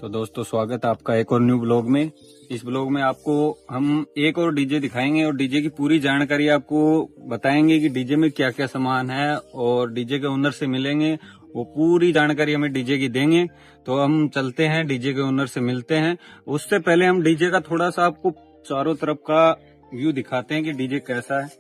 तो दोस्तों स्वागत है आपका एक और न्यू ब्लॉग में। इस ब्लॉग में आपको हम एक और डीजे दिखाएंगे और डीजे की पूरी जानकारी आपको बताएंगे कि डीजे में क्या क्या सामान है, और डीजे के ओनर से मिलेंगे, वो पूरी जानकारी हमें डीजे की देंगे। तो हम चलते हैं डीजे के ओनर से मिलते हैं। उससे पहले हम डीजे का थोड़ा सा आपको चारों तरफ का व्यू दिखाते हैं कि डीजे कैसा है।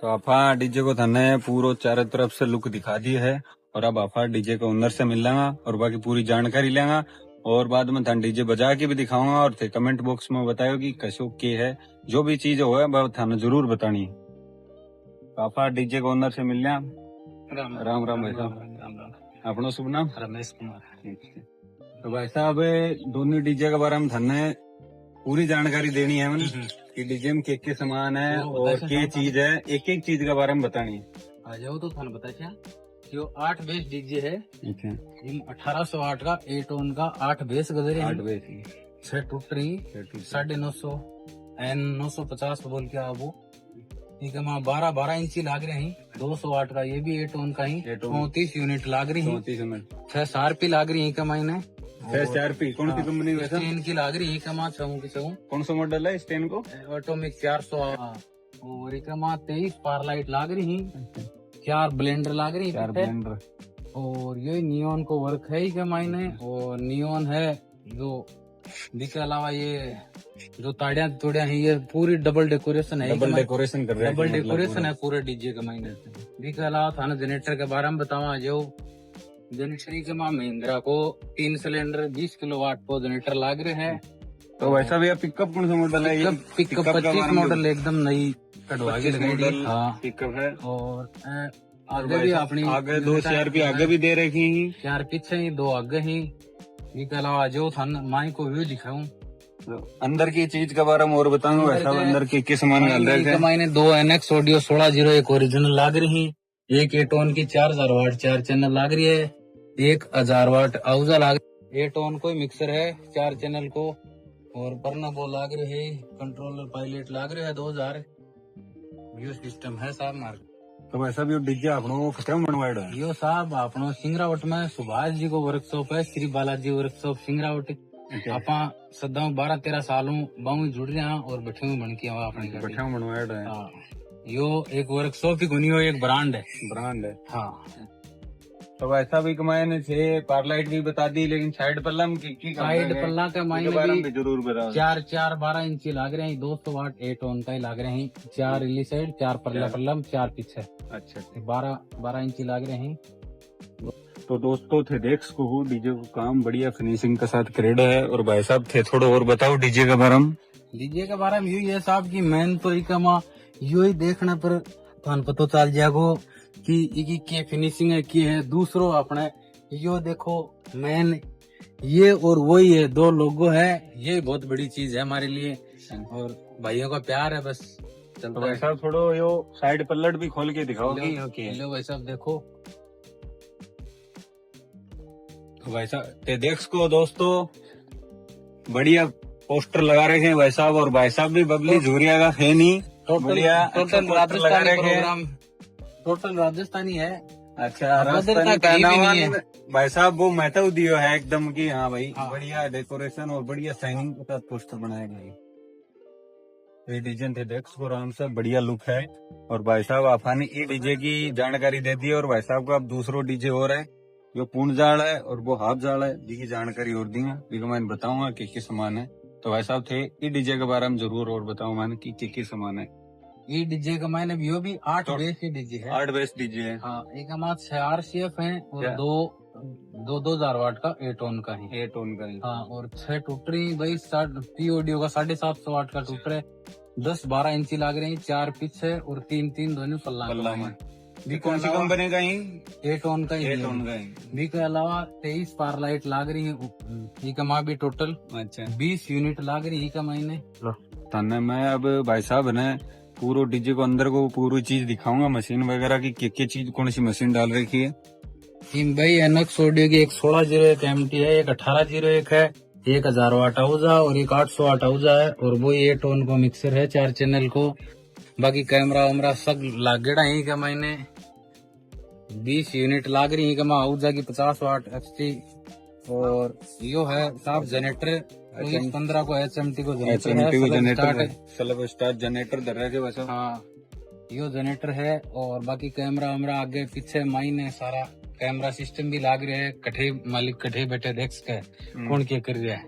तो आपा डीजे को थाने पूरा चारों तरफ से लुक दिखा दी है, और अब आपा डीजे के ओनर से मिल लेंगा और बाकी पूरी जानकारी लेंगा, और बाद में थाने डीजे बजा के भी दिखाऊंगा। और थे कमेंट बॉक्स में बतायो कि कैसो के है, जो भी चीज हो वह थाने जरूर बतानी। तो आपा डीजे के ओनर से मिल लिया। राम राम भाई साहब, अपना शुभ नाम? रमेश कुमार। तो भाई साहब दोनों डीजे के बारे में थाने पूरी जानकारी देनी है मैंने कि डीजे में के सामान है और क्या चीज है, एक एक चीज के बारे में बतानी है। आ जाओ तो थाने बता क्या जो 8 बेस डीजे है। ठीक है, 1808 का 8 टोन का 8 बेस गजरे 8 बेस 6 टूट रही 950 एन 950 बोल के आप वो ठीक है। 12 इंची लाग रहे हैं 200 वाट का, ये भी 8 टोन का ही 34 यूनिट लाग रही है। 6 SRP लाग रही है कमाई ने। 6 SRP कौन सी कंपनी वैसा? स्टेन की लाग रही है कमा छू की छू। कौन सा मॉडल है स्टेन को? ऑटोमिक 400 और कमा 23 पारलाइट लाग रही है। 4 ब्लेंडर लाग रही है, 4 ब्लेंडर। और ये नियोन को वर्क है ही कमाई ने, और नियोन है जो इसके अलावा ये जो ताड़ियां तोड़ियां है ये पूरी डबल डेकोरेशन है। डबल डेकोरेशन कर रहे हैं, डबल डेकोरेशन है पूरे डीजे कमाई ने। इसके अलावा थाना जनरेटर के बारे में बतावा जो जनरेटर के माँ महिंद्रा को 3 सिलेंडर 20 किलोवाट को जनरेटर लाग रहे हैं। तो वैसा भी पिकअप कौन सा मॉडल है? पिकअप 25 मॉडल एकदम नई कटवा के लगाई। हाँ पिकअप है। और आगे भी अपनी आगे 2 SRP आगे भी दे रखी है, 4 पीछे ही 2 आगे ही। इसके अलावा जो थाना माई को व्यू दिखाऊं अंदर की चीज के बारे में और बताऊंगा। वैसा अंदर के सामान डाल रहे थे। मैंने 2 NX ऑडियो 1601 ओरिजिनल लाग रही है। एक 8 टोन की 4000 वाट 4 चैनल लाग रही है। 1000 वाट आउजा लाग 8 टोन कोई मिक्सर है 4 चैनल को, और बरना वो लाग रहे है। कंट्रोलर पायलट लाग रहे है 2000 व्यू सिस्टम है साहब मार्क। तो वैसा भी डीजे आपनो खत्म बनवाया है यो साहब आपनो सिंगरावट में सुभाष जी को वर्कशॉप है, श्री बालाजी वर्कशॉप सिंगरावट। आपा सदा 12-13 सालों बाऊ जुड़ रहे हैं और बैठे हुए बन के बैठा बनवाया है। हाँ यो एक वर्कशॉप ही गुनी हो, एक ब्रांड है। हाँ तो वैसा भी कमाए ने छे पारलाइट भी बता दी, लेकिन साइड पल्ला में साइड पल्ला का मायने भी जरूर बताओ। 4 12 इंची लाग रहे हैं, 200 वाट 8 टोन का ही लाग रहे हैं। 4 इली साइड 4 पल्ला में 4 पीछे। अच्छा 12 इंची लाग रहे हैं। तो दोस्तों थे देख को डीजे को काम बढ़िया फिनिशिंग के साथ करेड़ा है। और भाई साहब थे थोड़ा और बताओ डीजे के बारे में। डीजे के बारे में यही है साहब की मेन तो इकमा यू ही देखने पर थान पता चल जाएगो कि इकी के फिनिशिंग है की है। दूसरों अपने यो देखो मेन ये और वही है, 2 लोगो है, ये बहुत बड़ी चीज है हमारे लिए और भाइयों का प्यार है बस। तो भाई साहब थोड़ा यो साइड पल्लट भी खोल के दिखाओ। लो भाई साहब देखो। तो भाई साहब ते देख को दोस्तों बढ़िया पोस्टर लगा रखे हैं भाई साहब, और भाई साहब भी बबली झूरिया का फैन ही। Total Rajasthani programme, total Rajasthani है। अच्छा, बदलता रास्ता नहीं कहीं भी पहना हुआ नहीं है। नहीं। भाई साहब वो महत्व दियो है एकदम की, हाँ भाई हाँ। बढ़िया डेकोरेशन और बढ़िया साइनिंग के साथ पोस्टर बनाया गया है। ये डीजे थे देख इसको आराम से, बढ़िया लुक है। और भाई साहब आपने ये डीजे की जानकारी दे दी है। और भाई साहब को अब दूसरो डीजे और है, जो पूर्ण जाल है और वो हाफ जाल है, जिसकी जानकारी और दी है, जिसको मैं बताऊंगा कि सामान है। तो भाई साहब थे ये डीजे के बारे में जरूर और बताऊं मैंने कि सामान है। ये डीजे का मैंने भी, वो भी 8 तो बेस की डीजे है। 8 बेस डीजे है। हाँ, एक हमारा 6 RCF है और क्या? दो 2000 वाट का 8 टोन का है। 8 टोन का है। हाँ, और 6 टूटरी भाई, पी ऑडियो का 750 वाट का टूटर है। 10-12 इंची लाग रहे हैं, 4 पीछे और 3 दोनों पल्ला में। ये कौन सी कंपनी का ही? 8 टोन का ही 8 है। टोन का है। बी के अलावा 23 पार लाइट लाग रही है। ये कमा भी टोटल अच्छा 20 यूनिट लाग रही है का महीने। तने मैं अब भाई साहब ने पूरा डीजे को अंदर को पूरी चीज दिखाऊंगा, मशीन वगैरह की क्या चीज, कौन सी मशीन डाल रखी है। टीम भाई एनक्स ऑडियो की एक 1601 MT है, एक 1801 है, 1000 वाट आउजा और एक 800 वाट आउजा है। और वो 8 टोन को मिक्सर है 4 चैनल को। बाकी कैमरा वैमरा सब लागेड़ा ही का महीने। 20 यूनिट लाग रही है कमा आउजा की 50 वाट HT। और यो है साफ जनरेटर 15 को HMT को जनरेटर है। स्लब स्टार्ट जनरेटर धर रहे थे वैसे। हाँ, यो जनरेटर है। और बाकी कैमरा वैमरा आगे पीछे माइन है, सारा कैमरा सिस्टम भी लाग रहा है। कठे मालिक कठे बैठे देख सके कौन क्या कर रहा है।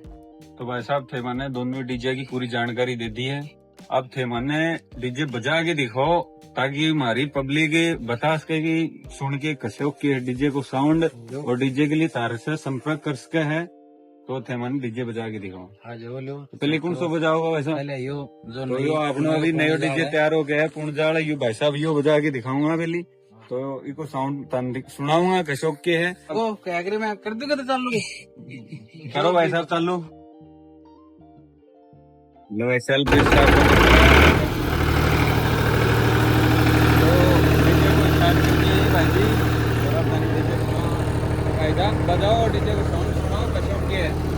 तो भाई साहब थे मैंने दोनों डीजे की पूरी जानकारी दे दी है। अब थे मैंने डीजे बजा के दिखाओ, ताकि हमारी पब्लिक बता सके कि सुन के कैसे के डीजे को साउंड और डीजे के लिए तार से संपर्क कर सके है। तो थे मैंने डीजे बजा के दिखाओ। आज बोलो तो पहले कौन सा बजाओगा वैसा? पहले यो जो तो यो आपने अभी नयो डीजे तैयार हो गया है पूर्ण यू भाई साहब यो बजा के दिखाऊंगा पहले। तो इको साउंड सुनाऊंगा कैसे के है। वो क्या करे मैं कर दूंगा तो चालू करो भाई साहब चालू। लो एसएल बजाओ डीजे को साउंड सुनाओ कैसे के है।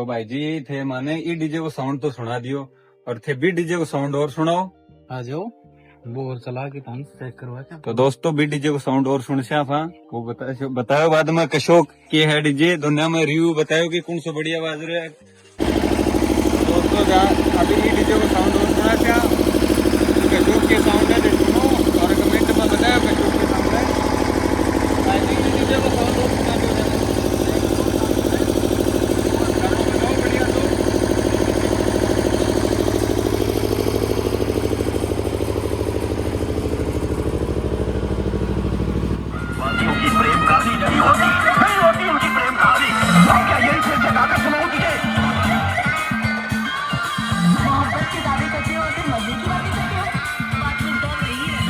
तो भाई जी थे माने ये डीजे को साउंड तो सुना दियो और थे भी डीजे को साउंड और सुनाओ। आ जाओ वो और चला के तुम चेक करवा क्या। तो दोस्तों भी डीजे को साउंड और सुन से आप हाँ वो बतायो बाद में कशोक के है डीजे दुनिया में रिव्यू बतायो कि कौन सा बढ़िया बाज रहा है। दोस्तों अभी ये डीजे को साउंड और सुना क्या कशोक के साउंड है तो सुनो और कमेंट में बतायो कशोक के साउंड है। डीजे को साउंड और सुना दो बढ़िया तो उनकी प्रेम कहानी नहीं होती उनकी प्रेम कहानी। अब क्या यही फिर जगाकर सुनाऊं तुझे। मोहब्बत की दादी करते हो तो मजे की बातें करते हो। बात में दम नहीं है।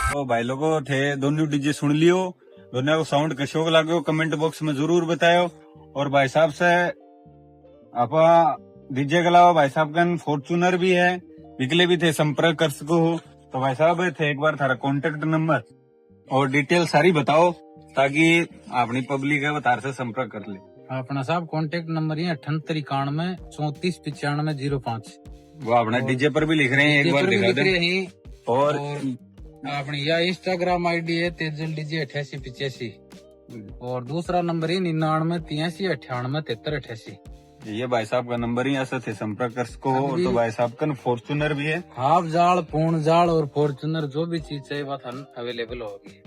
तो भाई लोगों थे दोनों डीजे सुन लियो दोनों को साउंड कशोक लागो कमेंट बॉक्स में जरूर बतायो। और भाई साहब से आप डीजे के अलावा भाई साहब का फॉर्चूनर भी है निकले भी थे संपर्क कर सको हो। तो भाई साहब थे एक बार थारा कॉन्टेक्ट नंबर और डिटेल सारी बताओ ताकि अपनी पब्लिक है वो तार से संपर्क कर ले। अपना साहब कॉन्टेक्ट नंबर ये 7891 349505। वो अपना डीजे पर भी लिख रहे हैं, एक बार दिखा दें। और अपनी या इंस्टाग्राम आईडी है तेजल डीजे 8885 और दूसरा नंबर है 998398 ये भाई साहब का नंबर ही ऐसा थे संपर्क कर सको हो। और तो भाई साहब का फॉर्चूनर भी है, हाफ जाल पूर्ण जाल और फॉर्चूनर जो भी चीज चाहिए वो अवेलेबल होगी।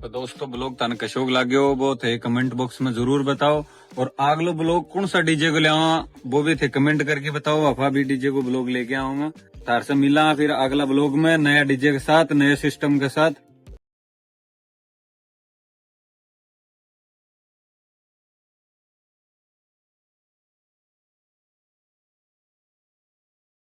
तो दोस्तों ब्लॉग तन कशोक लाग्यो वो थे कमेंट बॉक्स में जरूर बताओ। और अगलो ब्लॉग कौन सा डीजे को ले आवा वो भी थे कमेंट करके बताओ। अफा भी डीजे को ब्लॉग लेके आऊंगा, तार से मिला फिर अगला ब्लॉग में नया डीजे के साथ, नए सिस्टम के साथ।